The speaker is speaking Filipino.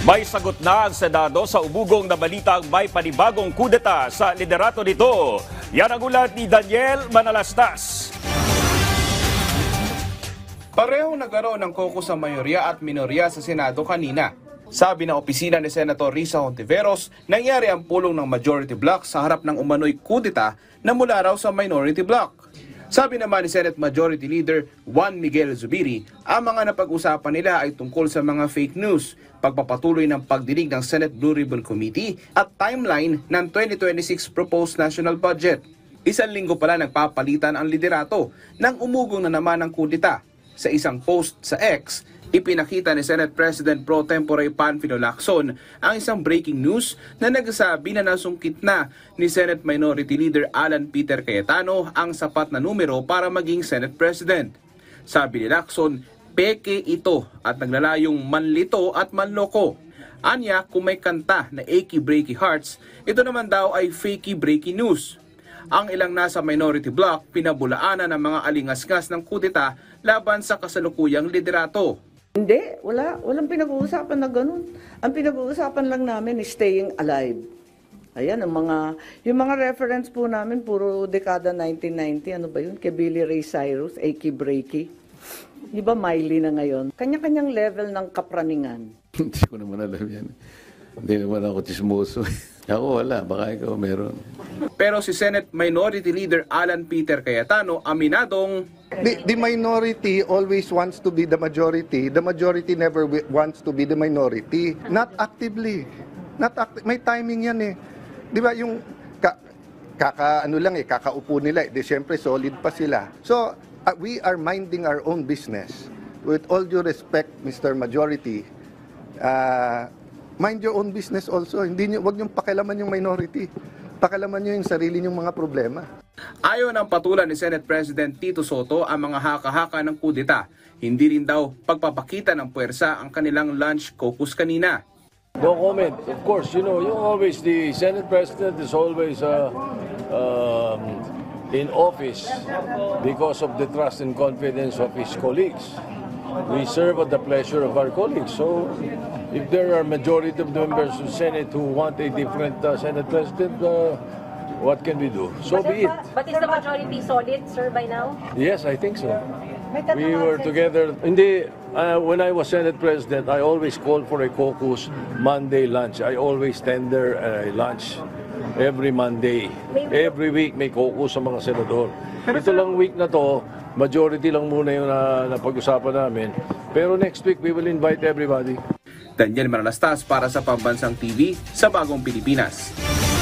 May sagot na ang Senado sa ubugong na balitang may panibagong kudeta sa liderato nito. Yan ang ulat ni Daniel Manalastas. Parehong nagkaroon ng kokus sa mayorya at minorya sa Senado kanina. Sabi ng opisina ni Senator Risa Hontiveros, nangyari ang pulong ng majority block sa harap ng umano'y kudeta na mula raw sa minority block. Sabi naman ni Senate Majority Leader Juan Miguel Zubiri, ang mga napag-usapan nila ay tungkol sa mga fake news, pagpapatuloy ng pagdinig ng Senate Blue Ribbon Committee at timeline ng 2026 proposed national budget. Isang linggo pala nagpapalitan ang liderato nang umugong na naman ang kudeta. Sa isang post sa X, ipinakita ni Senate President Pro Tempore Panfilo Lacson ang isang breaking news na nagsasabi na nasungkit na ni Senate Minority Leader Alan Peter Cayetano ang sapat na numero para maging Senate President. Sabi ni Lacson, peke ito at naglalayong manlito at manloko. Anya, kung may kanta na achy breaky hearts, ito naman daw ay fakey breaky news. Ang ilang nasa minority block pinabulaanan ng mga alingasngas ng kudeta laban sa kasalukuyang liderato. Hindi, walang pinag-uusapan na ganun. Ang pinag-uusapan lang namin is staying alive. Ayan, yung mga reference po namin, puro dekada 1990, ano ba yun? Kay Billy Ray Cyrus, achy breaky. Di ba Miley na ngayon? Kanya-kanyang level ng kapraningan. Hindi ko naman alam yan. Hindi naman ako chismoso. Ako wala, baka ikaw meron. Pero si Senate Minority Leader Alan Peter Cayetano aminadong The minority always wants to be the majority. The majority never wants to be the minority. Not actively. May timing yan eh. Di ba yung kakaupo nila eh. Di syempre solid pa sila. So, we are minding our own business. With all due respect, Mr. Majority, mind your own business also. Wag niyong pakialaman yung minority. Pakialaman niyo yung sarili niyong mga problema. Ayon ang patulan ni Senate President Tito Soto ang mga haka-haka ng kudeta. Hindi rin daw pagpapakita ng puwersa ang kanilang lunch caucus kanina. No comment. Of course, you always, the Senate President is always in office because of the trust and confidence of his colleagues. We serve at the pleasure of our colleagues. So, if there are majority of members of the Senate who want a different Senate President, what can we do? So be it. But is the majority solid, sir, by now? Yes, I think so. We were together. When I was Senate President, I always called for a caucus Monday lunch. I always tender a lunch every Monday. Every week may caucus sa mga senador. Ito lang week na to, majority lang muna yung napag-usapan namin. Pero next week, we will invite everybody. Daniel Manalastas para sa Pambansang TV sa Bagong Pilipinas.